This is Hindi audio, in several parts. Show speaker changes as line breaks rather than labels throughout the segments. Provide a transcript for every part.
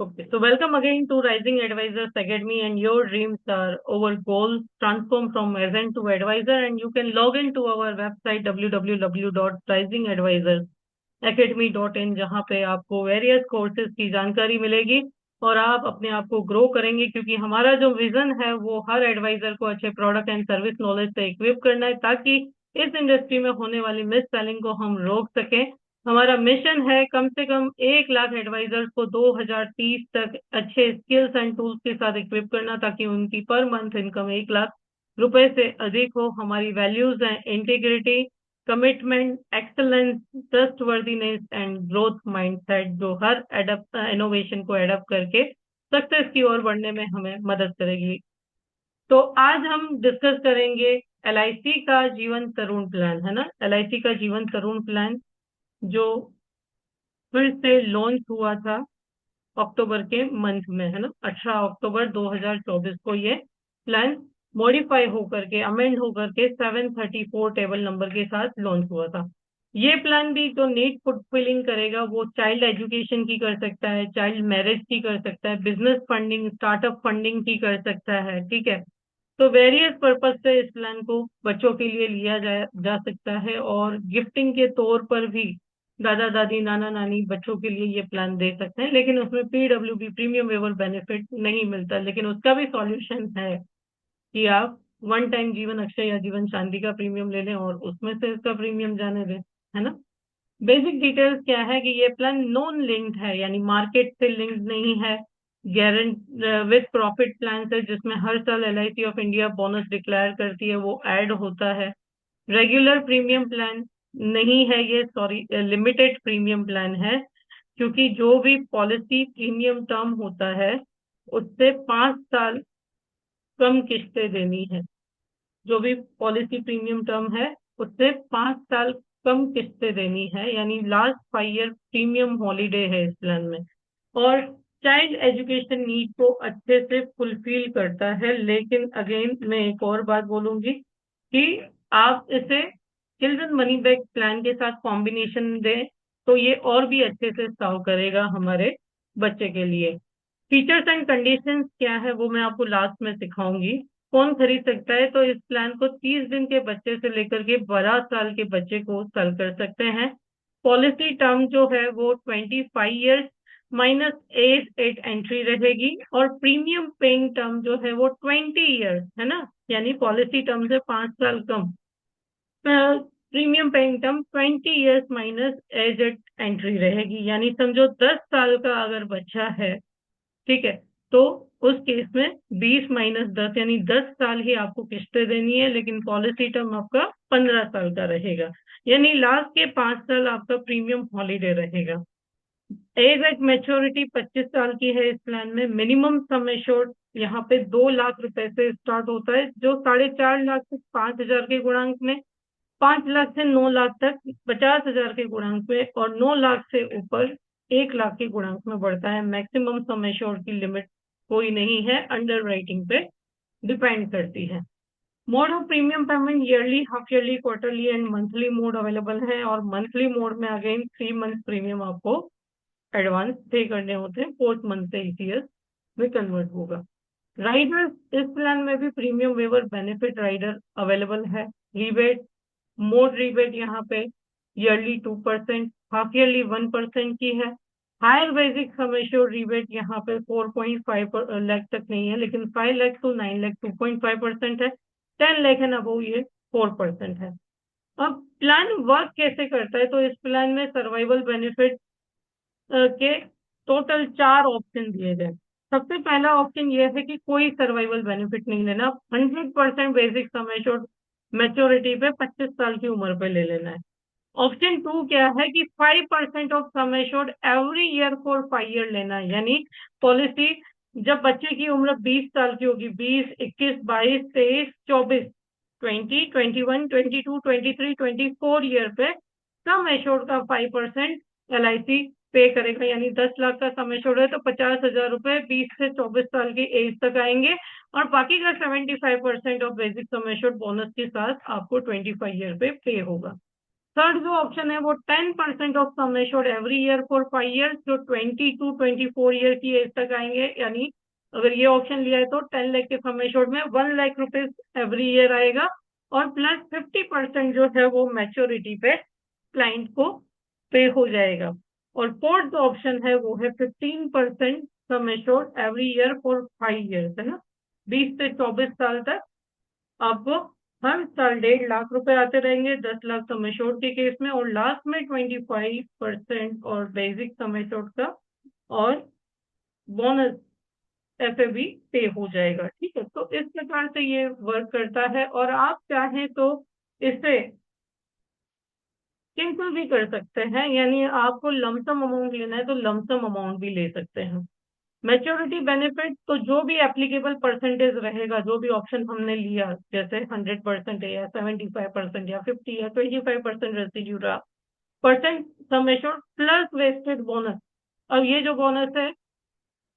Okay, so welcome again to Rising Advisors Academy, and your dreams are our goals. Transform from agent to advisor, and you can log into our website www.risingadvisorsacademy.in, जहाँ पे आपको वेरियस कोर्सेज की जानकारी मिलेगी और आप अपने आप को ग्रो करेंगे, क्योंकि हमारा जो विजन है वो हर एडवाइजर को अच्छे प्रोडक्ट एंड सर्विस नॉलेज से इक्विप करना है, ताकि इस इंडस्ट्री में होने वाली मिस सेलिंग को हम रोक सकें। हमारा मिशन है कम से कम 1 लाख एडवाइजर्स को 2030 तक अच्छे स्किल्स एंड टूल्स के साथ इक्विप करना, ताकि उनकी पर मंथ इनकम 1 लाख रुपए से अधिक हो। हमारी वैल्यूज हैं integrity, commitment, excellence, trustworthiness and growth mindset, जो हर इनोवेशन को एडप्ट करके सक्सेस की ओर बढ़ने में हमें मदद करेगी। तो आज हम डिस्कस करेंगे एलआईसी का जीवन तरुण प्लान, है ना। एलआईसी का जीवन तरुण प्लान जो फिर से लॉन्च हुआ था अक्टूबर के मंथ में, है ना। 18 अक्टूबर 2024 को ये प्लान मॉडिफाई होकर के, अमेंड होकर के 734 टेबल नंबर के साथ लॉन्च हुआ था। ये प्लान भी जो नीड फुलफिलिंग करेगा, वो चाइल्ड एजुकेशन की कर सकता है, चाइल्ड मैरिज की कर सकता है, बिजनेस फंडिंग, स्टार्टअप फंडिंग की कर सकता है, ठीक है। तो वेरियस पर्पज से इस प्लान को बच्चों के लिए लिया जा सकता है, और गिफ्टिंग के तौर पर भी दादा दादी, नाना नानी बच्चों के लिए ये प्लान दे सकते हैं, लेकिन उसमें पीडब्ल्यूबी, प्रीमियम वेवर बेनिफिट नहीं मिलता। लेकिन उसका भी सॉल्यूशन है कि आप वन टाइम जीवन अक्षय या जीवन शांति का प्रीमियम ले लें और उसमें से इसका प्रीमियम जाने दें, है ना। बेसिक डिटेल्स क्या है कि ये प्लान नॉन लिंक्ड है, यानी मार्केट से लिंक्ड नहीं है। गारंट विद प्रॉफिट प्लान है, जिसमें हर साल LIC of India bonus declare करती है, वो ऐड होता है। रेगुलर प्रीमियम प्लान नहीं है ये, सॉरी, लिमिटेड प्रीमियम प्लान है, क्योंकि जो भी पॉलिसी प्रीमियम टर्म होता है उससे 5 साल कम किस्तें देनी है। जो भी पॉलिसी प्रीमियम टर्म है उससे 5 साल कम किस्तें देनी है, यानी लास्ट 5 ईयर प्रीमियम हॉलीडे है इस प्लान में। और चाइल्ड एजुकेशन नीड को अच्छे से फुलफिल करता है। लेकिन अगेन मैं एक और बात बोलूंगी कि आप इसे चिल्ड्रन मनी बैक प्लान के साथ कॉम्बिनेशन दें तो ये और भी अच्छे से सर्व करेगा हमारे बच्चे के लिए। फीचर्स एंड कंडीशंस क्या है वो मैं आपको लास्ट में सिखाऊंगी। कौन खरीद सकता है, तो इस प्लान को 30 दिन के बच्चे से लेकर के 12 साल के बच्चे को सेल कर सकते हैं। पॉलिसी टर्म जो है वो 25 years minus age at entry रहेगी, और प्रीमियम पेइंग टर्म जो है वो 20 ईयर्स, है ना। यानी पॉलिसी टर्म से 5 साल कम, premium paying term 20 years minus age at entry रहेगी। यानी समझो 10 साल का अगर बच्चा है, ठीक है, तो उस केस में 20 - 10 यानी 10 साल ही आपको किस्तें देनी है, लेकिन पॉलिसी टर्म आपका 15 साल का रहेगा। यानी लास्ट के 5 साल आपका प्रीमियम हॉलीडे रहेगा। एज एट मेच्योरिटी 25 साल की है इस प्लान में। मिनिमम सम एश्योर्ड यहाँ पे 2 लाख रुपए से स्टार्ट होता है, जो 4.5 लाख से 5 हजार के गुणांक में, 5 लाख से 9 लाख तक 50 हजार के गुणांक में, और 9 लाख से ऊपर 1 लाख के गुणांक में बढ़ता है। मैक्सिमम सम एश्योर्ड की लिमिट कोई नहीं है, अंडर राइटिंग पे डिपेंड करती है। Mode of premium payment yearly, half yearly, quarterly and monthly mode available है। और मंथली मोड में अगेन 3 मंथ प्रीमियम आपको एडवांस पे करने होते हैं, 4th मंथ से ईसीएस में कन्वर्ट होगा। राइडर्स, इस प्लान में भी premium waiver benefit rider available है। रिबेट, मोड रिबेट यहाँ पे ईयरली 2%, हाफ ईयरली 1% की है। Higher basic sum assured rebate यहाँ पे 4.5 लाख तक नहीं है, लेकिन 5 लाख to 9 लाख 2.5% है। 10 लाख एंड अबव ये 4% है। अब प्लान वर्क कैसे करता है, तो इस प्लान में सर्वाइवल बेनिफिट के टोटल 4 ऑप्शन दिए गए। सबसे पहला ऑप्शन ये है कि कोई सर्वाइवल बेनिफिट नहीं लेना, 100% बेसिक सम एश्योर्ड मेच्योरिटी पे 25 साल की उम्र पे ले लेना है। ऑप्शन 2 क्या है कि 5% of sum assured every year for 5 year लेना है। यानी पॉलिसी जब बच्चे की उम्र 20 साल की होगी, 20, 21, 22, 23, 24, 20, 21, 22, 23, 24 ईयर पे सम एश्योर्ड का 5% एलआईसी पे करेगा। यानी 10 लाख का सम एश्योर्ड है तो 50 हजार रुपए 20 से 24 साल की एज तक आएंगे, और बाकी का 75% of basic sum assured bonus के साथ आपको 25 ईयर पे पे होगा। थर्ड जो ऑप्शन है वो 10% of sum assured every year for 5 years, जो 20 to 24 ईयर की एज तक आएंगे। यानी अगर ये ऑप्शन लिया है तो 10 लाख के सम एश्योर्ड में 1 लाख रुपीज एवरी ईयर आएगा, और प्लस 50% जो है वो मैच्योरिटी पे क्लाइंट को पे हो जाएगा। और फोर्थ जो ऑप्शन है वो है 15% sum assured every year for 5 years, है ना, 20 से 24 साल तक आपको हर साल 1.5 लाख रुपए आते रहेंगे 10 लाख सम एश्योर्ड के केस में, और लास्ट में 25% और बेसिक सम एश्योर्ड का और बोनस एफएबी पे हो जाएगा। ठीक है, तो इस प्रकार से ये वर्क करता है, और आप चाहें तो इसे सिंपल भी कर सकते हैं, यानी आपको लमसम अमाउंट लेना है तो लमसम अमाउंट भी ले सकते हैं। मैच्योरिटी बेनिफिट तो जो भी एप्लीकेबल परसेंटेज रहेगा, जो भी ऑप्शन हमने लिया, जैसे 100% है या 75% या 50 या 25% रेसिड्यू रहा, percent sum assured plus vested bonus. अब ये जो बोनस है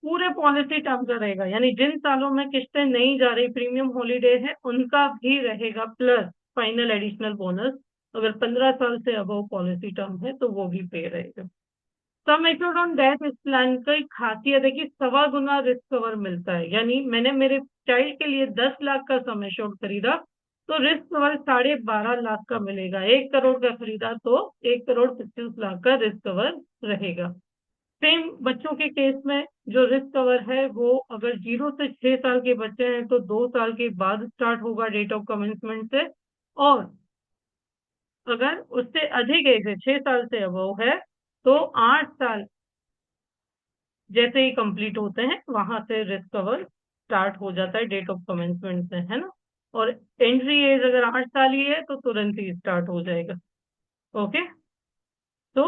पूरे पॉलिसी टर्म का रहेगा, यानी जिन सालों में किस्तें नहीं जा रही, प्रीमियम हॉलीडे है, उनका भी रहेगा प्लस फाइनल एडिशनल बोनस। अगर 15 साल से अबव पॉलिसी टर्म है तो वो भी पे रहेगा। सम एश्योर्ड ऑन डेथ इस प्लान की खासियत है कि 1.25 गुना रिस्क कवर मिलता है। यानी मैंने मेरे चाइल्ड के लिए 10 लाख का सम एश्योर्ड खरीदा तो रिस्क कवर 12.5 लाख का मिलेगा। 1 करोड़ का खरीदा तो 1 करोड़ 25 लाख का रिस्क कवर रहेगा। सेम बच्चों के केस में जो रिस्क कवर है वो अगर 0 से 6 साल के बच्चे हैं तो 2 साल के बाद स्टार्ट होगा डेट ऑफ कमेंसमेंट से, और अगर उससे अधिक एज है 6 साल से अबव है तो 8 साल जैसे ही कंप्लीट होते हैं वहां से रिस्क कवर स्टार्ट हो जाता है डेट ऑफ कमेंसमेंट से, है ना। और एंट्री एज अगर 8 साल ही है तो तुरंत ही स्टार्ट हो जाएगा। ओके, तो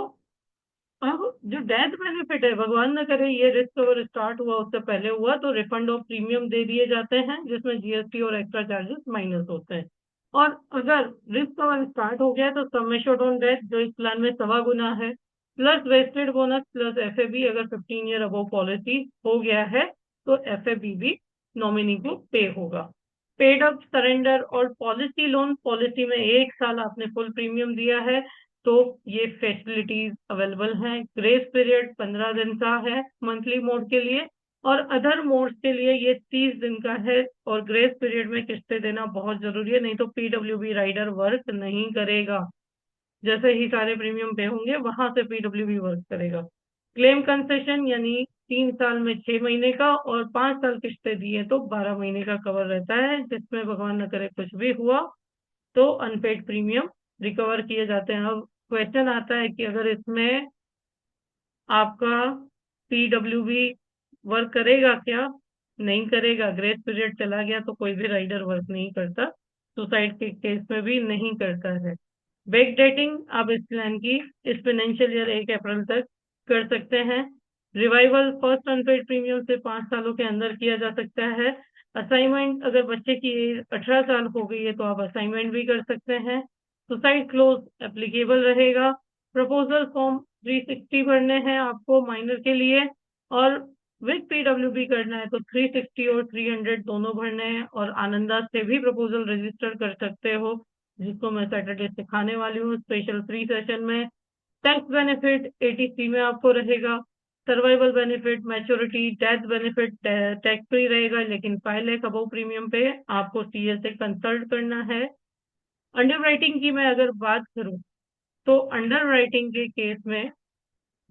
अब जो डेथ बेनिफिट है, भगवान न करे ये रिस्क कवर स्टार्ट हुआ उससे पहले हुआ तो रिफंड ऑफ प्रीमियम दे दिए जाते हैं, जिसमें जीएसटी और एक्स्ट्रा चार्जेस माइनस होते हैं। और अगर रिस्क कवर स्टार्ट हो गया तो सम एश्योर्ड ऑन डेथ जो इस प्लान में 1.25 गुना है, plus vested bonus plus FAB, अगर 15 ईयर अबव पॉलिसी हो गया है तो एफएबी भी नॉमिनी को पे होगा। पेड अप सरेंडर और पॉलिसी लोन, पॉलिसी में 1 साल आपने फुल प्रीमियम दिया है तो ये फैसिलिटीज अवेलेबल हैं। ग्रेस पीरियड 15 दिन का है मंथली मोड के लिए, और अदर मोड्स के लिए ये 30 दिन का है। और ग्रेस पीरियड में किस्तें देना बहुत जरूरी है, नहीं तो पीडब्ल्यूबी राइडर वर्क नहीं करेगा। जैसे ही सारे प्रीमियम पे होंगे वहां से पीडब्ल्यूबी वर्क करेगा। क्लेम कंसेशन यानी 3 साल में 6 महीने का, और 5 साल किस्तें दिए तो 12 महीने का कवर रहता है, जिसमें भगवान न करे कुछ भी हुआ तो अनपेड प्रीमियम रिकवर किए जाते हैं। अब क्वेश्चन आता है कि अगर इसमें आपका पीडब्ल्यूबी वर्क करेगा क्या? नहीं करेगा। ग्रेस पीरियड चला गया तो कोई भी राइडर वर्क नहीं करता, सुसाइड के केस में भी नहीं करता है। बैक डेटिंग आप इस प्लान की इस फाइनेंशियल ईयर 1 अप्रैल तक कर सकते हैं। रिवाइवल फर्स्ट अनपेड प्रीमियम से 5 सालों के अंदर किया जा सकता है। असाइनमेंट अगर बच्चे की एज 18 साल हो गई है तो आप असाइनमेंट भी कर सकते हैं। सुसाइड क्लोज एप्लीकेबल रहेगा। प्रपोजल फॉर्म 360 भरने हैं आपको माइनर के लिए, और विद पीडब्ल्यूबी करना है तो 360 और 300 दोनों भरने हैं। और आनंदा से भी प्रपोजल रजिस्टर कर सकते हो, जिसको मैं सैटरडे सिखाने वाली हूँ स्पेशल फ्री सेशन में। टैक्स बेनिफिट एटीसी में आपको रहेगा। Survival benefit, maturity, death benefit tax free रहेगा, लेकिन 5 लाख अबव प्रीमियम पे आपको सीए से कंसल्ट करना है। अंडरराइटिंग की मैं अगर बात करूं तो अंडरराइटिंग के केस में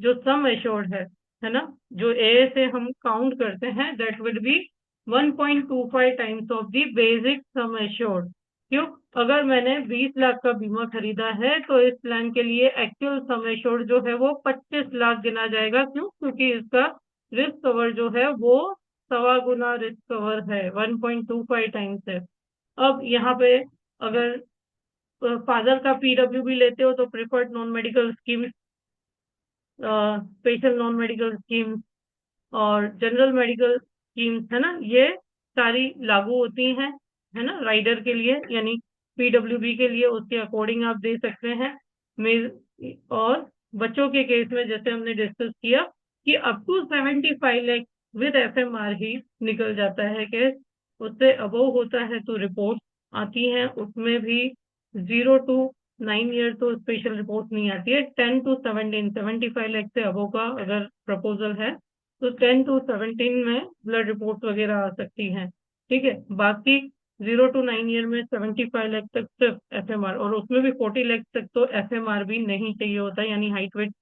जो सम एश्योर्ड है ना, जो ए से हम काउंट करते हैं that will be 1.25 times of the basic sum assured. क्यों? अगर मैंने 20 लाख का बीमा खरीदा है तो इस प्लान के लिए एक्चुअल सम एश्योर्ड जो है वो 25 लाख गिना जाएगा। क्यों? क्योंकि इसका रिस्क कवर जो है वो 1.25 गुना रिस्क कवर है, 1.25 टाइम्स है। अब यहाँ पे अगर फादर का पीडब्ल्यूबी लेते हो तो preferred non medical scheme, special non medical scheme और जनरल मेडिकल स्कीम्स, है ना, ये सारी लागू होती हैं, है ना, राइडर के लिए, यानी पीडब्ल्यूबी के लिए उसके अकॉर्डिंग आप दे सकते हैं। और बच्चों के केस में जैसे हमने डिस्कस किया कि up to 75 lakh with FMR ही निकल जाता है केस। उससे अबव होता है तो रिपोर्ट आती हैं, उसमें भी 0 to 9 ईयर तो स्पेशल रिपोर्ट नहीं आती है। 10 to 17, 75 लाख से अबो का अगर प्रपोजल है तो 10 to 17 में ब्लड रिपोर्ट वगैरह आ सकती हैं। ठीक है, बाकी 0 to 9 ईयर में 75 लाख तक सिर्फ एफएमआर, और उसमें भी 40 लाख तक तो एफएमआर भी नहीं चाहिए होता है, यानी हाइट वेट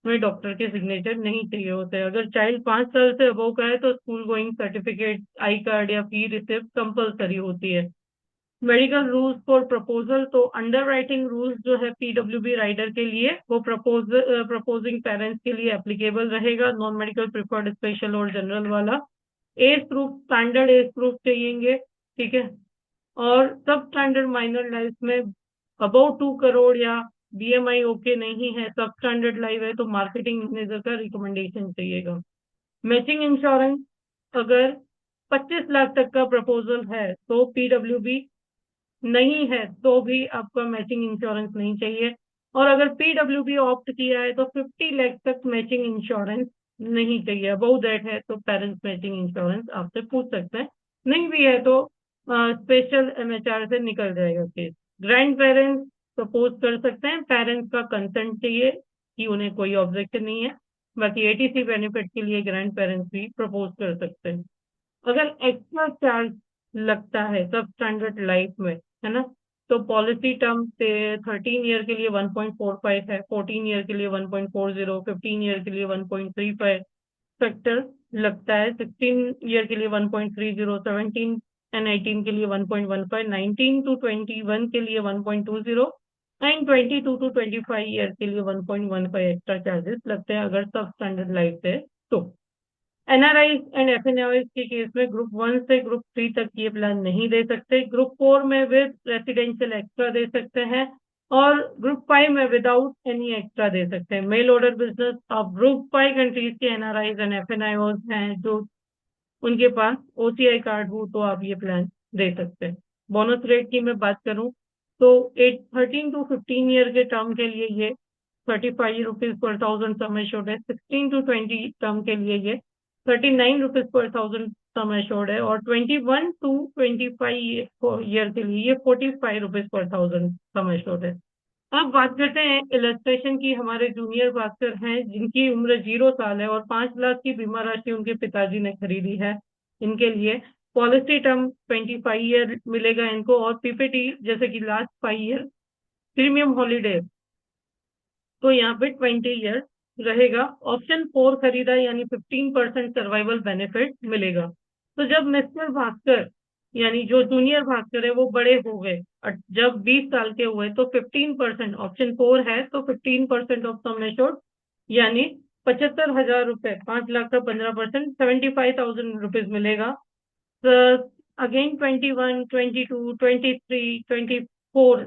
में डॉक्टर के सिग्नेचर नहीं चाहिए होते हैं। अगर चाइल्ड 5 साल से अबव का है तो school going certificate, I card या फी रिसिप्ट कंपलसरी होती है। मेडिकल रूल्स फॉर प्रपोजल, तो अंडर राइटिंग रूल्स जो है पीडब्ल्यूबी राइडर के लिए वो प्रपोजिंग पेरेंट्स के लिए एप्लीकेबल रहेगा, नॉन मेडिकल प्रिफर्ड स्पेशल और जनरल वाला। Age proof, standard age proof चाहिए। ठीक है, और सब स्टैंडर्ड माइनर लाइफ में अबव 2 करोड़ या बीएमआई ओके नहीं है, सब स्टैंडर्ड लाइफ है तो मार्केटिंग मैनेजर का रिकमेंडेशन चाहिएगा। मैचिंग इंश्योरेंस, अगर 25 लाख तक का प्रपोजल है तो पीडब्ल्यूबी नहीं है तो भी आपका मैचिंग इंश्योरेंस नहीं चाहिए। और अगर पीडब्ल्यूबी ऑप्ट किया है तो 50 लाख तक मैचिंग इंश्योरेंस नहीं चाहिए। अबव दैट है तो पेरेंट्स मैचिंग इंश्योरेंस आपसे पूछ सकते हैं, नहीं भी है तो स्पेशल एमएचआर से निकल जाएगा केस। ग्रैंड पेरेंट्स प्रपोज कर सकते हैं, पेरेंट्स का कंसेंट चाहिए कि उन्हें कोई ऑब्जेक्शन नहीं है। बाकी एटीसी बेनिफिट के लिए ग्रैंड पेरेंट्स भी प्रपोज कर सकते हैं। अगर एक्स्ट्रा चार्ज लगता है सब स्टैंडर्ड लाइफ में, है ना, तो पॉलिसी टर्म से 13 ईयर के लिए 1.45 है, 14 ईयर के लिए 1.40, 15 ईयर के लिए 1.35 फैक्टर लगता है, 16 ईयर के लिए 1.30, 17 and 18 के लिए 1.15, 19 to 21 के लिए 1.20 एंड 22 to 25 ईयर के लिए 1.15 एक्स्ट्रा चार्जेस लगते हैं अगर सब स्टैंडर्ड लाइफ है तो। एनआरआई एंड एफएनआई के केस में ग्रुप 1 से ग्रुप 3 तक ये प्लान नहीं दे सकते, ग्रुप 4 में विद रेसिडेंशियल एक्स्ट्रा दे सकते हैं, और ग्रुप 5 में विदाउट एनी एक्स्ट्रा दे सकते हैं। Mail order business of group 5 countries के एनआरआई एंड एफएनआई हैं जो उनके पास ओसीआई कार्ड हो तो आप ये प्लान दे सकते हैं। बोनस रेट की मैं बात करूं तो 13 to 15 ईयर के टर्म के लिए ये 35 रुपीज पर 1000 सम एश्योर्ड है, 16 to 20 टर्म के लिए ये 39 रुपीज पर 1000 सम एश्योर्ड है, और 21 to 25 ईयर के लिए ये 45 रुपीज पर 1000 सम एश्योर्ड है। अब बात करते हैं इलस्ट्रेशन की। हमारे जूनियर भास्कर हैं जिनकी उम्र 0 साल है और 5 लाख की बीमा राशि उनके पिताजी ने खरीदी है, इनके लिए पॉलिसी टर्म 25 ईयर मिलेगा इनको, और पीपीटी जैसे कि लास्ट 5 ईयर प्रीमियम हॉलीडे तो यहाँ पे 20 ईयर रहेगा। ऑप्शन 4 खरीदा यानी 15% सर्वाइवल बेनिफिट मिलेगा। तो जब मिस्टर भास्कर यानी जो जूनियर भास्कर है वो बड़े हो गए, जब 20 साल के हुए तो 15%, ऑप्शन 4 है तो 15% ऑफ सम एश्योर्ड यानी 75,000 रुपए, 5 लाख का 15%, 75,000 रुपीज मिलेगा। अगेन 21, 22, 23, 24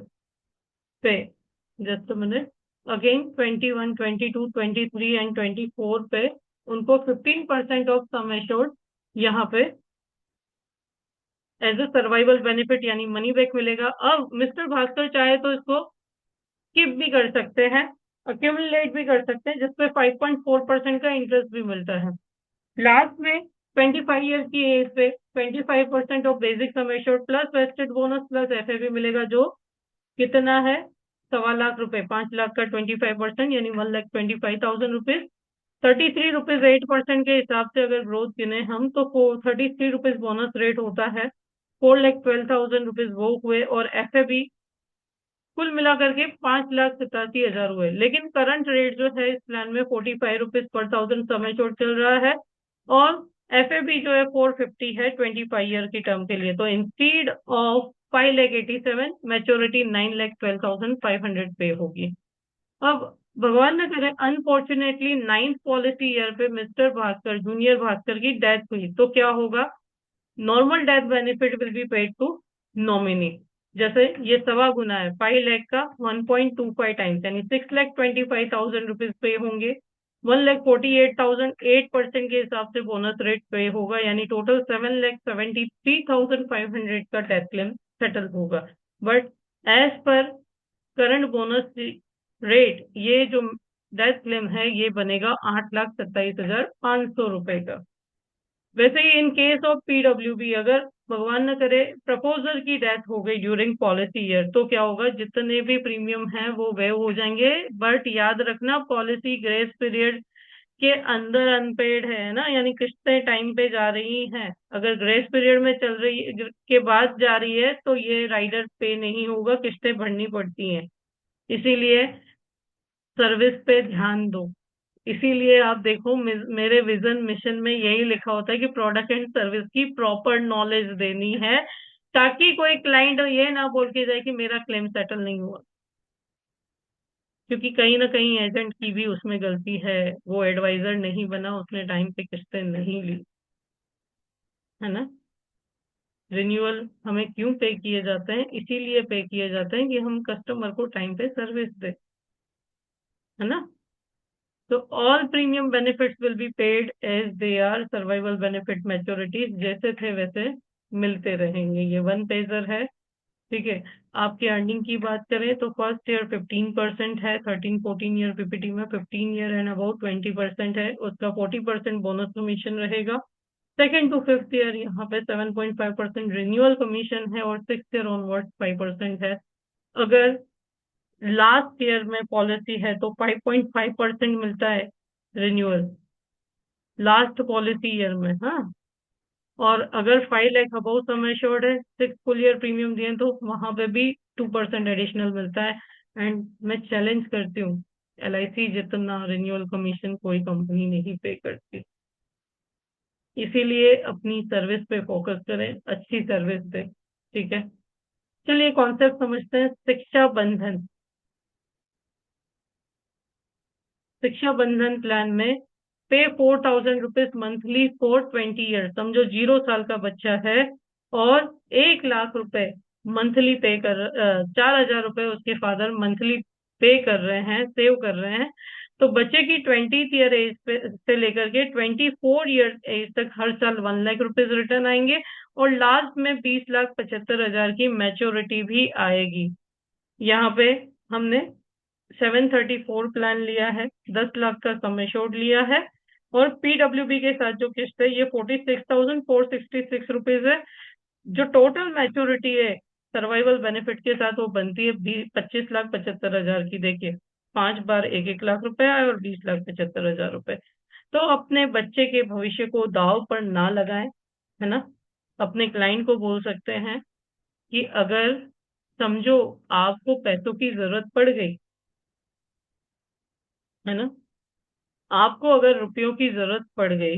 पे, जस्ट मिनट, अगेन 21, 22, 23 एंड 24 पे उनको 15% ऑफ सम एश्योर्ड यहाँ पे एज ए सर्वाइवल बेनिफिट यानी मनी बैक मिलेगा। अब मिस्टर भास्कर चाहे तो इसको स्किप भी कर सकते हैं, अक्यूमुलेट भी कर सकते हैं, जिसपे 5.4% का इंटरेस्ट भी मिलता है। लास्ट में 25 ईयर की एज पे 25% of basic sum assured plus vested bonus plus FA मिलेगा, जो कितना है 1.25 लाख रुपए, 5 लाख का 25% यानी 1,25,000 रुपीज। 33 रुपीज 8% के हिसाब से अगर ग्रोथ गिने हम तो 33 रुपीज बोनस रेट होता है, 4,12,000 रुपीज वो हुए, और एफ भी कुल मिलाकर के 5,87,000 हुए। लेकिन करंट रेट जो है इस प्लान में 45 रुपीज पर 1000 समय चोट चल रहा है, और एफ जो है 450 है 25 ईयर की टर्म के लिए। तो इंस्टीड ऑफ 5,87,000 मैच्योरिटी 9,12,500 पे होगी। अब भगवान न करे अनफॉर्चुनेटली 9th पॉलिसी ईयर पे मिस्टर भास्कर जूनियर भास्कर की डेथ हुई तो क्या होगा? Normal death benefit will be paid to nominee. जैसे ये 1.25 गुना है, 5 लाख का 1.25 टाइम्स यानी 6,25,000 रुपीज पे होंगे। 1,48,000 8% के हिसाब से बोनस रेट पे होगा, यानी टोटल 7,73,500 का डेथ क्लेम सेटल होगा। But as per current bonus rate ये जो डेथ क्लेम है ये बनेगा 8,27,500 रुपए का। वैसे ही इन केस ऑफ पीडब्ल्यूबी, अगर भगवान न करे प्रपोजर की डेथ हो गई ड्यूरिंग पॉलिसी ईयर, तो क्या होगा, जितने भी प्रीमियम हैं वो वेव हो जाएंगे। बट याद रखना, पॉलिसी ग्रेस पीरियड के अंदर अनपेड है ना, यानी किस्तें टाइम पे जा रही हैं। अगर ग्रेस पीरियड में चल रही के बाद जा रही है तो ये राइडर पे नहीं होगा, किस्तें भरनी पड़ती हैं। इसीलिए सर्विस पे ध्यान दो। इसीलिए आप देखो, मेरे विजन मिशन में यही लिखा होता है कि प्रोडक्ट एंड सर्विस की प्रॉपर नॉलेज देनी है, ताकि कोई क्लाइंट ये ना बोल के जाए कि मेरा क्लेम सेटल नहीं हुआ। क्योंकि कहीं ना कहीं एजेंट की भी उसमें गलती है, वो एडवाइजर नहीं बना, उसने टाइम पे किस्तें नहीं ली, है ना। रिन्यूअल हमें क्यों पे किए जाते हैं? इसीलिए पे किए जाते हैं कि हम कस्टमर को टाइम पे सर्विस दें, है ना। तो all premium benefits will be paid as they are survival benefit maturities, जैसे थे वैसे मिलते रहेंगे। ये वन पेजर है, ठीक है। आपकी अर्निंग की बात करें तो फर्स्ट ईयर 15% है, 13-14 ईयर पीपीटी में 15 ईयर एंड अबाउट 20% है, उसका 40% बोनस कमीशन रहेगा। सेकेंड टू फिफ्थ ईयर यहाँ पे 7.5% रिन्यूअल कमीशन है, और सिक्स ईयर ऑनवर्ड 5% है। अगर लास्ट ईयर में पॉलिसी है तो 5.5% मिलता है रिन्यूअल, लास्ट पॉलिसी ईयर में, हाँ। और अगर 5 लाख अबव सम एश्योर्ड है, 6 फुल ईयर प्रीमियम दिए तो वहां पे भी 2% एडिशनल मिलता है। एंड मैं चैलेंज करती हूँ, एलआईसी जितना रिन्यूअल कमीशन कोई कंपनी नहीं पे करती। इसीलिए अपनी सर्विस पे फोकस करें, अच्छी सर्विस पे, ठीक है। चलिए कॉन्सेप्ट समझते हैं, शिक्षा बंधन। शिक्षा बंधन प्लान में पे 4,000 रुपीज मंथली फॉर 20 ईयर। समझो 0 साल का बच्चा है और 1 लाख रुपए मंथली पे कर, 4,000 रुपए उसके फादर मंथली पे कर रहे हैं, सेव कर रहे हैं। तो बच्चे की 20th ईयर एज से लेकर के 24 ईयर एज तक हर साल 1 लाख रुपीज रिटर्न आएंगे, और लास्ट में 20,75,000 की मैच्योरिटी भी आएगी। यहाँ पे हमने 734 प्लान लिया है, 10 लाख का सम एश्योर्ड लिया है, और पीडब्ल्यूबी के साथ जो किस्त है ये 46,466 रुपीज है। जो टोटल मैच्योरिटी है सर्वाइवल बेनिफिट के साथ वो बनती है 25,75,000 की। देखिए, 5 बार 1-1 लाख रुपए आए और 20,75,000 रुपए। तो अपने बच्चे के भविष्य को दाव पर ना लगाएं, है ना। अपने क्लाइंट को बोल सकते हैं कि अगर समझो आपको पैसों की जरूरत पड़ गई, है ना, आपको अगर रुपयों की जरूरत पड़ गई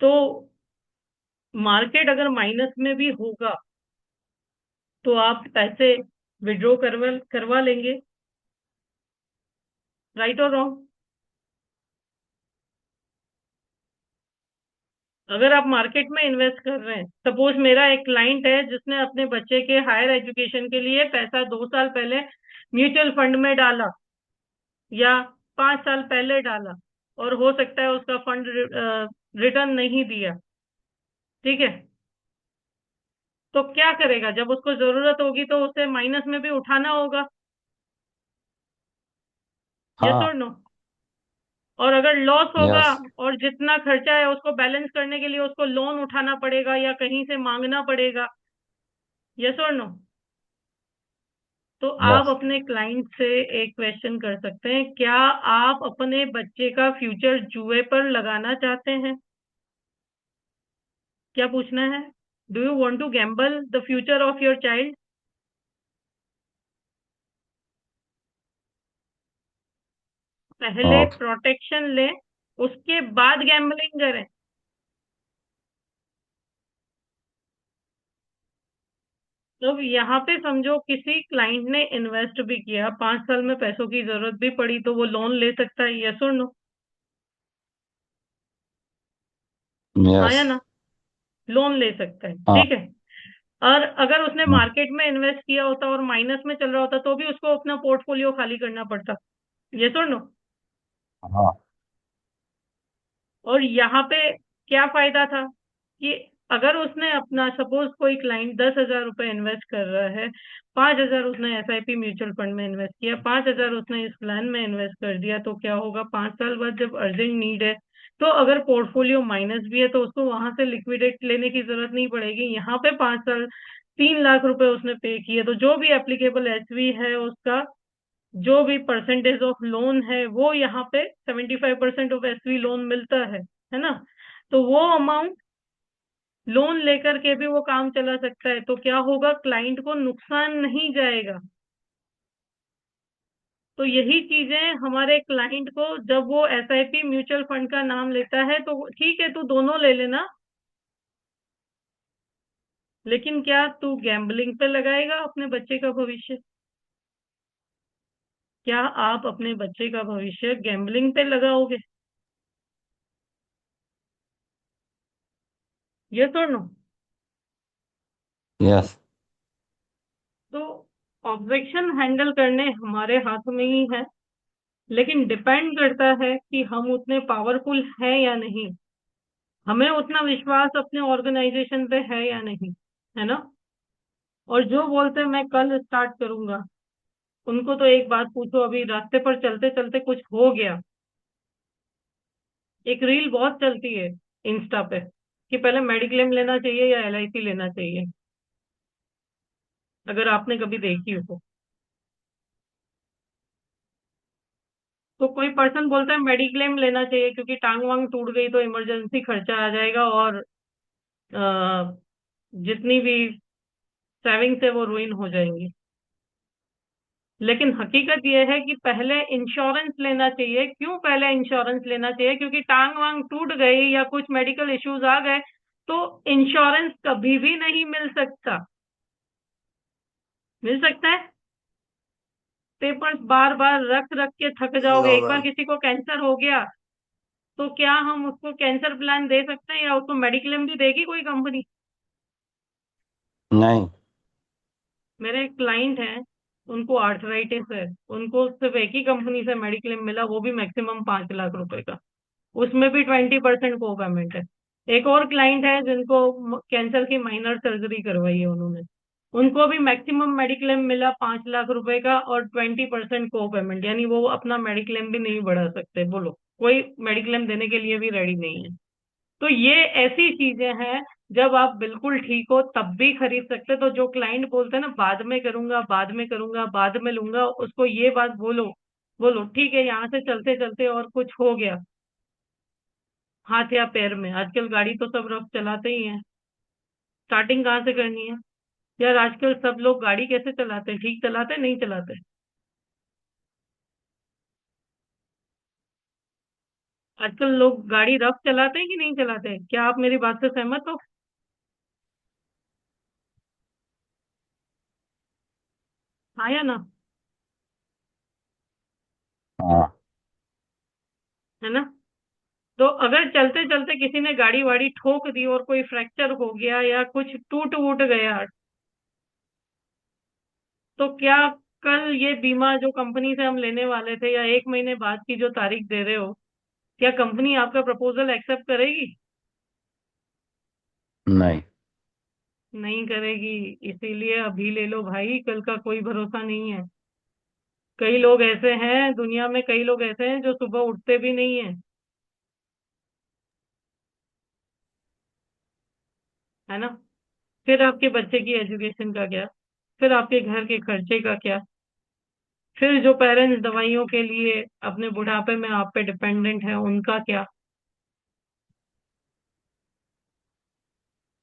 तो मार्केट अगर माइनस में भी होगा तो आप पैसे विड्रॉ करवा करवा लेंगे, राइट और रॉन्ग। अगर आप मार्केट में इन्वेस्ट कर रहे हैं, सपोज मेरा एक क्लाइंट है जिसने अपने बच्चे के हायर एजुकेशन के लिए पैसा 2 साल पहले म्यूचुअल फंड में डाला, या 5 साल पहले डाला, और हो सकता है उसका फंड रिटर्न नहीं दिया, ठीक है। तो क्या करेगा? जब उसको जरूरत होगी तो उसे माइनस में भी उठाना होगा, यस और
हाँ।
नो। और अगर लॉस होगा
यस।
और जितना खर्चा है उसको बैलेंस करने के लिए उसको लोन उठाना पड़ेगा या कहीं से मांगना पड़ेगा, यस और नो। तो आप
यस।
अपने क्लाइंट से एक क्वेश्चन कर सकते हैं, क्या आप अपने बच्चे का फ्यूचर जुए पर लगाना चाहते हैं? क्या पूछना है? Do you want to gamble the future of your child? पहले
ओके।
प्रोटेक्शन लें, उसके बाद गैम्बलिंग करें। तो यहाँ पे समझो किसी क्लाइंट ने इन्वेस्ट भी किया, 5 साल में पैसों की जरूरत भी पड़ी, तो वो लोन ले सकता है, यस और नो। हाँ
यस।
या ना? लोन ले सकता है,
हाँ।
ठीक है। और अगर उसने
हम्म,
मार्केट में इन्वेस्ट किया होता और माइनस में चल रहा होता तो भी उसको अपना पोर्टफोलियो खाली करना पड़ता, यस और नो।
हाँ।
और यहाँ पे क्या फायदा था कि अगर उसने अपना, सपोज कोई क्लाइंट 10,000 रुपए इन्वेस्ट कर रहा है, 5,000 उसने एसआईपी म्यूचुअल फंड में इन्वेस्ट किया, 5,000 उसने इस प्लान में इन्वेस्ट कर दिया, तो क्या होगा, 5 साल बाद जब अर्जेंट नीड है तो अगर पोर्टफोलियो माइनस भी है तो उसको वहां से लिक्विडेट लेने की जरूरत नहीं पड़ेगी। यहाँ पे 5 साल 3 लाख रुपए उसने पे किए, तो जो भी एप्लीकेबल एसवी है उसका, जो भी परसेंटेज ऑफ लोन है वो यहाँ पे 75% ऑफ एसवी लोन मिलता है ना। तो वो अमाउंट लोन लेकर के भी वो काम चला सकता है, तो क्या होगा, क्लाइंट को नुकसान नहीं जाएगा। तो यही चीजें हमारे क्लाइंट को, जब वो एसआईपी म्यूचुअल फंड का नाम लेता है तो ठीक है तू दोनों ले लेना, लेकिन क्या तू गैम्बलिंग पे लगाएगा अपने बच्चे का भविष्य? क्या आप अपने बच्चे का भविष्य गैम्बलिंग पे लगाओगे? ये तो नो।
यस।
तो ऑब्जेक्शन हैंडल करने हमारे हाथ में ही है, लेकिन डिपेंड करता है कि हम उतने पावरफुल हैं या नहीं, हमें उतना विश्वास अपने ऑर्गेनाइजेशन पे है या नहीं, है ना। और जो बोलते हैं मैं कल स्टार्ट करूंगा, उनको तो एक बात पूछो, अभी रास्ते पर चलते चलते कुछ हो गया। एक रील बहुत चलती है इंस्टा पे कि पहले मेडिक्लेम लेना चाहिए या एलआईसी लेना चाहिए, अगर आपने कभी देखी हो तो कोई पर्सन बोलता है मेडिक्लेम लेना चाहिए क्योंकि टांग वांग टूट गई तो इमरजेंसी खर्चा आ जाएगा, और जितनी भी सेविंग्स है वो रुइन हो जाएंगी। लेकिन हकीकत यह है कि पहले इंश्योरेंस लेना चाहिए। क्यों पहले इंश्योरेंस लेना चाहिए? क्योंकि टांग वांग टूट गई या कुछ मेडिकल इश्यूज आ गए तो इंश्योरेंस कभी भी नहीं मिल सकता। मिल सकता है? पेपर्स बार बार रख रख के थक जाओगे। एक बार किसी को कैंसर हो गया तो क्या हम उसको कैंसर प्लान दे सकते हैं, या उसको मेडिक्लेम भी देगी कोई कंपनी?
नहीं।
मेरे एक क्लाइंट हैं, उनको आर्थराइटिस है, उनको सिर्फ एक ही कंपनी से मेडिक्लेम मिला, वो भी मैक्सिमम 5 लाख रुपए का, उसमें भी 20% को पेमेंट है। एक और क्लाइंट है जिनको कैंसर की माइनर सर्जरी करवाई है उन्होंने, उनको भी मैक्सिमम मेडिक्लेम मिला 5 लाख रुपए का और 20% को पेमेंट, यानी वो अपना मेडिक्लेम भी नहीं बढ़ा सकते। बोलो, कोई मेडिक्लेम देने के लिए भी रेडी नहीं है। तो ये ऐसी चीजें हैं, जब आप बिल्कुल ठीक हो तब भी खरीद सकते। तो जो क्लाइंट बोलते हैं ना बाद में करूंगा, बाद में करूंगा, बाद में लूंगा, उसको ये बात बोलो, बोलो ठीक है यहाँ से चलते चलते और कुछ हो गया हाथ या पैर में, आजकल गाड़ी तो सब रफ चलाते ही हैं, स्टार्टिंग कहाँ से करनी है? यार आजकल सब लोग गाड़ी कैसे चलाते हैं? ठीक चलाते हैं? नहीं चलाते? आजकल लोग गाड़ी रफ चलाते हैं कि नहीं चलाते? क्या आप मेरी बात से सहमत हो? हाँ या ना?
हाँ।
है ना? तो अगर चलते चलते किसी ने गाड़ी वाड़ी ठोक दी और कोई फ्रैक्चर हो गया या कुछ टूट वूट गया, तो क्या कल ये बीमा जो कंपनी से हम लेने वाले थे, या 1 महीने बाद की जो तारीख दे रहे हो, क्या कंपनी आपका प्रपोजल एक्सेप्ट करेगी?
नहीं।
नहीं करेगी। इसीलिए अभी ले लो भाई, कल का कोई भरोसा नहीं है। कई लोग ऐसे हैं दुनिया में, कई लोग ऐसे हैं जो सुबह उठते भी नहीं है, है ना। फिर आपके बच्चे की एजुकेशन का क्या? फिर आपके घर के खर्चे का क्या? फिर जो पेरेंट्स दवाइयों के लिए अपने बुढ़ापे में आप पे डिपेंडेंट है उनका क्या?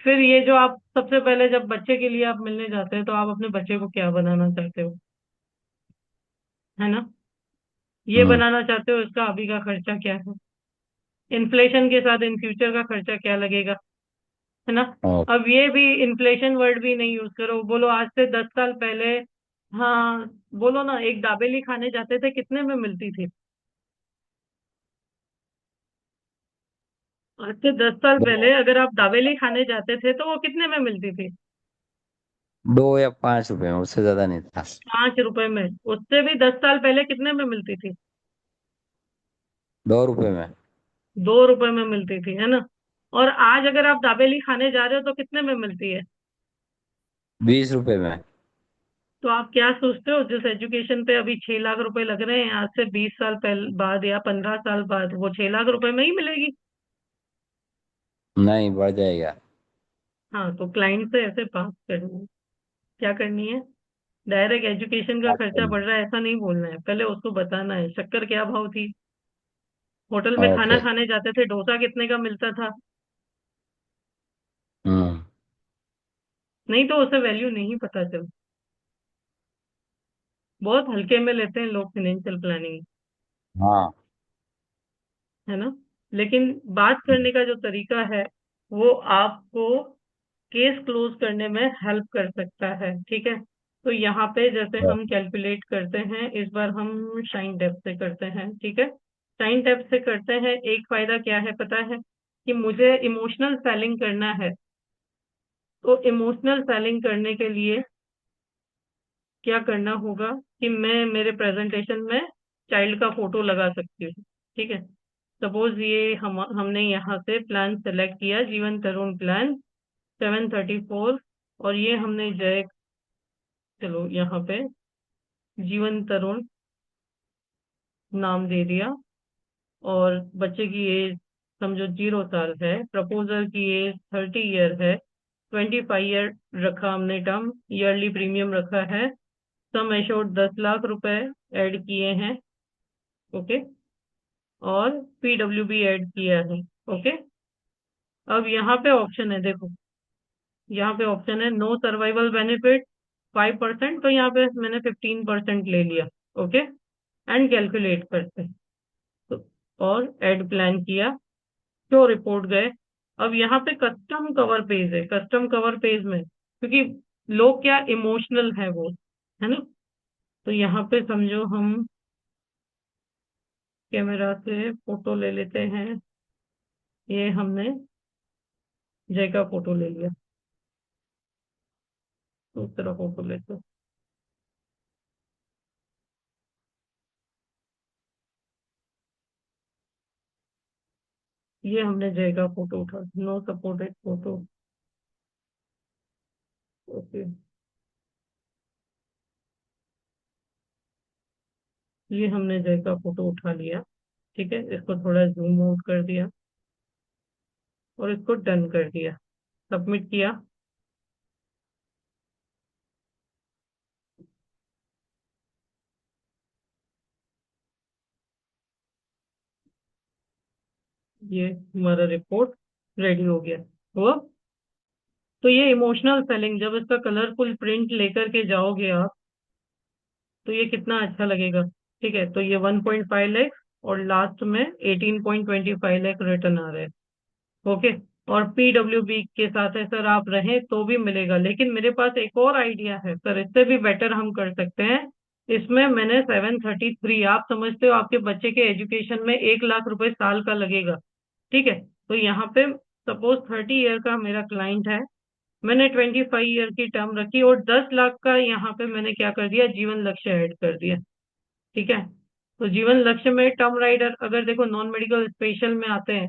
फिर ये जो आप सबसे पहले जब बच्चे के लिए आप मिलने जाते हैं तो आप अपने बच्चे को क्या बनाना चाहते हो, है ना। ये
हम्म।
बनाना चाहते हो, इसका अभी का खर्चा क्या है? इन्फ्लेशन के साथ इन फ्यूचर का खर्चा क्या लगेगा, है ना।
और
अब ये भी इन्फ्लेशन वर्ड भी नहीं यूज करो, बोलो आज से 10 साल पहले। हाँ, बोलो ना, एक दाबेली खाने जाते थे कितने में मिलती थी? आज से 10 साल
दो
पहले अगर आप दाबेली खाने जाते थे तो वो कितने में मिलती थी?
2 या 5 रुपए में, उससे ज्यादा नहीं था।
5 रुपए में। उससे भी 10 साल पहले कितने में मिलती थी?
2 रुपए में।
2 रुपए में मिलती थी, है ना। और आज अगर आप दाबेली खाने जा रहे हो तो कितने में मिलती है?
20 रुपए में।
तो आप क्या सोचते हो, जिस एजुकेशन पे अभी 6 लाख रुपए लग रहे हैं, आज से 20 साल पहले बाद या 15 साल बाद वो 6 लाख रुपए में ही मिलेगी?
नहीं, बढ़ जाएगा।
हाँ, तो क्लाइंट से ऐसे बात करनी है। क्या करनी है? डायरेक्ट एजुकेशन का
बात
खर्चा
करनी।
बढ़ रहा है ऐसा नहीं बोलना है, पहले उसको बताना है शक्कर क्या भाव थी, होटल में खाना
ओके।
खाने जाते थे डोसा कितने का मिलता था।
हम्म।
नहीं तो उसे वैल्यू नहीं पता चल। बहुत हल्के में लेते हैं लोग फाइनेंशियल प्लानिंग,
हाँ।
है ना। लेकिन बात करने का जो तरीका है वो आपको केस क्लोज करने में हेल्प कर सकता है, ठीक है। तो यहाँ पे जैसे हम कैलकुलेट करते हैं, इस बार हम शाइन डेप्थ से करते हैं, ठीक है। शाइन डेप्थ से करते हैं, एक फायदा क्या है पता है, कि मुझे इमोशनल सेलिंग करना है। तो इमोशनल सेलिंग करने के लिए क्या करना होगा, कि मैं मेरे प्रेजेंटेशन में चाइल्ड का फोटो लगा सकती हूँ, ठीक है। सपोज ये हमने यहाँ से प्लान सेलेक्ट किया, जीवन तरुण प्लान 734, और ये हमने जय, चलो यहाँ पे जीवन तरुण नाम दे दिया, और बच्चे की एज समझो 0 साल है, प्रपोजल की एज 30 ईयर है, 25 ईयर रखा हमने टर्म, ईयरली प्रीमियम रखा है, सम एश्योर्ड 10 लाख रुपए ऐड किए हैं, ओके, और पीडब्ल्यूबी ऐड किया है, ओके। अब यहाँ पे ऑप्शन है, देखो यहाँ पे ऑप्शन है नो सर्वाइवल बेनिफिट 5%, तो यहाँ पे मैंने 15% ले लिया, ओके। एंड कैलकुलेट करते हैं, तो और एड प्लान किया, शो रिपोर्ट गए। अब यहाँ पे कस्टम कवर पेज है, कस्टम कवर पेज में क्योंकि लोग क्या इमोशनल है वो, है ना। तो यहाँ पे समझो हम कैमरा से फोटो ले लेते हैं, ये हमने जय का फोटो ले लिया, दूसरा फोटो लेते हैं। ये हमने जय का फोटो उठा, नो सपोर्टेड फोटो, ओके। ये हमने जय का फोटो उठा लिया, ठीक है, इसको थोड़ा जूम आउट कर दिया और इसको डन कर दिया, सबमिट किया। ये हमारा रिपोर्ट रेडी हो गया हुआ। तो ये इमोशनल सेलिंग, जब इसका कलरफुल प्रिंट लेकर के जाओगे आप, तो ये कितना अच्छा लगेगा, ठीक है। तो ये 1.5 लाख और लास्ट में 18.25 लाख रिटर्न आ रहे हैं, ओके। और पीडब्ल्यूबी के साथ है सर, आप रहें तो भी मिलेगा, लेकिन मेरे पास एक और आइडिया है सर, इससे भी बेटर हम कर सकते हैं। इसमें मैंने 733, आप समझते हो आपके बच्चे के एजुकेशन में 1 लाख रुपए साल का लगेगा, ठीक है। तो यहाँ पे सपोज 30 ईयर का मेरा क्लाइंट है, मैंने 25 ईयर की टर्म रखी और 10 लाख का यहाँ पे मैंने क्या कर दिया, जीवन लक्ष्य ऐड कर दिया, ठीक है। तो जीवन लक्ष्य में टर्म राइडर, अगर देखो नॉन मेडिकल स्पेशल में आते हैं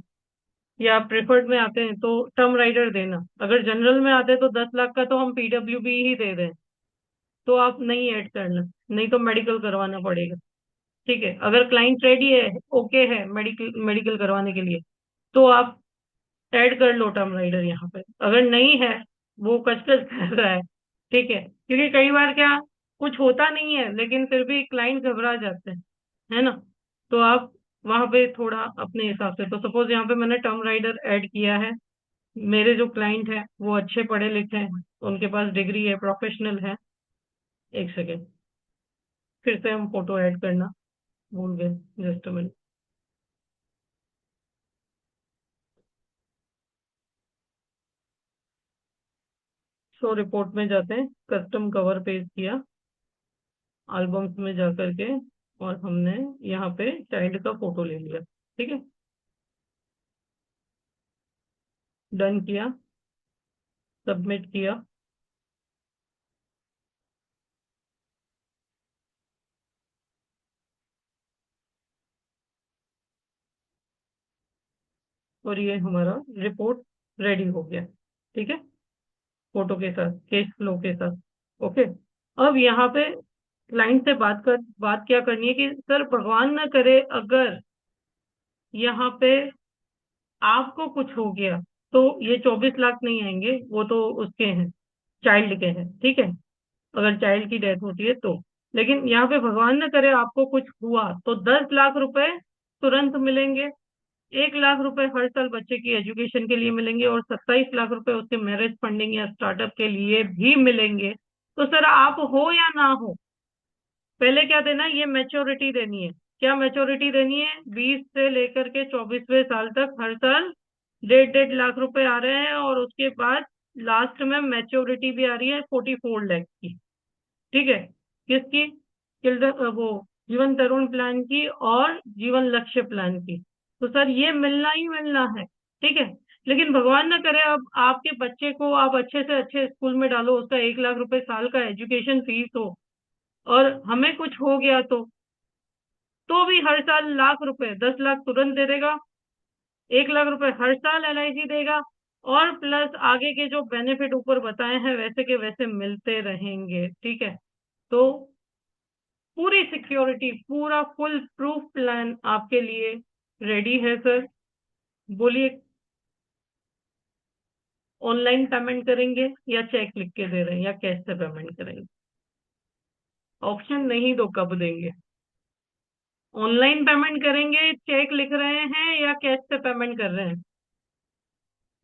या प्रेफर्ड में आते हैं तो टर्म राइडर देना, अगर जनरल में आते हैं तो 10 लाख का तो हम पीडब्ल्यूबी ही दे दें, तो आप नहीं ऐड करना, नहीं तो मेडिकल करवाना पड़ेगा, ठीक है। अगर क्लाइंट रेडी है, ओके है मेडिकल मेडिकल करवाने के लिए, तो आप ऐड कर लो टर्म राइडर यहाँ पे। अगर नहीं है, वो कचकच कर रहा है, ठीक है, क्योंकि कई बार क्या, कुछ होता नहीं है लेकिन फिर भी क्लाइंट घबरा जाते हैं, है ना। तो आप वहां पे थोड़ा अपने हिसाब से, तो सपोज यहाँ पे मैंने टर्म राइडर ऐड किया है, मेरे जो क्लाइंट है वो अच्छे पढ़े लिखे हैं, उनके पास डिग्री है, प्रोफेशनल है। एक सेकेंड, फिर से हम फोटो ऐड करना भूल गए, just a minute. Show report में जाते हैं, कस्टम कवर पेज किया, एल्बम्स में जा करके, और हमने यहाँ पे चाइल्ड का फोटो ले लिया, ठीक है, डन किया, सबमिट किया। और ये हमारा रिपोर्ट रेडी हो गया, ठीक है, फोटो के साथ, केस फ्लो के साथ, ओके। अब यहाँ पे क्लाइंट से बात क्या करनी है, कि सर भगवान ना करे अगर यहाँ पे आपको कुछ हो गया, तो ये 24 लाख नहीं आएंगे, वो तो उसके हैं, चाइल्ड के हैं, ठीक है, अगर चाइल्ड की डेथ होती है तो। लेकिन यहाँ पे भगवान न करे आपको कुछ हुआ तो 10 लाख रुपए तुरंत मिलेंगे। 1 लाख रुपए हर साल बच्चे की एजुकेशन के लिए मिलेंगे, और 27 लाख रुपए उसके मैरिज फंडिंग या स्टार्टअप के लिए भी मिलेंगे। तो सर आप हो या ना हो, पहले क्या देना है, ये मैच्योरिटी देनी है। क्या मैच्योरिटी देनी है? 20 से लेकर के 24वें साल तक हर साल 1.5 1.5 लाख रुपए आ रहे हैं, और उसके बाद लास्ट में मैच्योरिटी भी आ रही है 44 लाख की। ठीक है, किसकी? वो जीवन तरुण प्लान की और जीवन लक्ष्य प्लान की। तो सर ये मिलना ही मिलना है, ठीक है। लेकिन भगवान ना करे अब आपके बच्चे को आप अच्छे से अच्छे स्कूल में डालो, उसका 1 लाख रुपए साल का एजुकेशन फीस हो, और हमें कुछ हो गया तो भी हर साल लाख रुपए, 10 लाख तुरंत दे देगा, 1 लाख रुपए हर साल LIC देगा, और प्लस आगे के जो बेनिफिट ऊपर बताए हैं वैसे के वैसे मिलते रहेंगे, ठीक है। तो पूरी सिक्योरिटी, पूरा फुल प्रूफ प्लान आपके लिए रेडी है सर। बोलिए, ऑनलाइन पेमेंट करेंगे या चेक लिख के दे रहे हैं, या कैश से पेमेंट करेंगे? ऑप्शन नहीं तो कब देंगे? ऑनलाइन पेमेंट करेंगे, चेक लिख रहे हैं, या कैश से पेमेंट कर रहे हैं?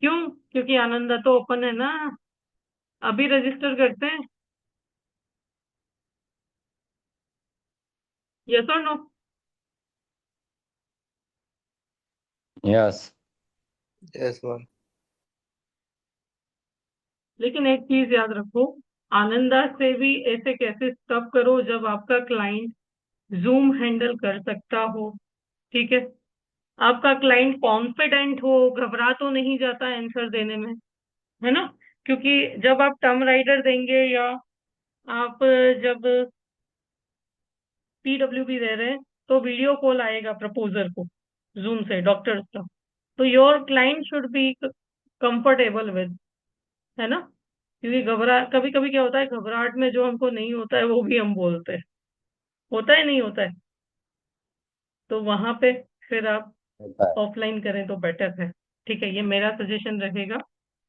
क्यों? क्योंकि आनंदा तो ओपन है ना, अभी रजिस्टर करते हैं। यस और नो?
यस।
Yes ma'am.
लेकिन एक चीज याद रखो, आनंदा से भी ऐसे कैसे तब करो जब आपका क्लाइंट जूम हैंडल कर सकता हो, ठीक है, आपका क्लाइंट कॉन्फिडेंट हो, घबरा तो नहीं जाता आंसर देने में, है ना। क्योंकि जब आप टर्म राइडर देंगे, या आप जब PWB दे रहे हैं, तो वीडियो कॉल आएगा प्रपोजर को जूम से, डॉक्टर्स का। तो your client should be comfortable with, है ना। क्योंकि घबरा कभी कभी क्या होता है, घबराहट में जो हमको नहीं होता है वो भी हम बोलते हैं, होता है नहीं होता है। तो वहां पे फिर आप
होता है।
ऑफलाइन करें तो बेटर है, ठीक है, ये मेरा सजेशन रहेगा।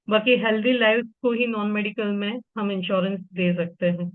बाकी हेल्दी लाइफ को ही नॉन मेडिकल में हम इंश्योरेंस दे सकते हैं।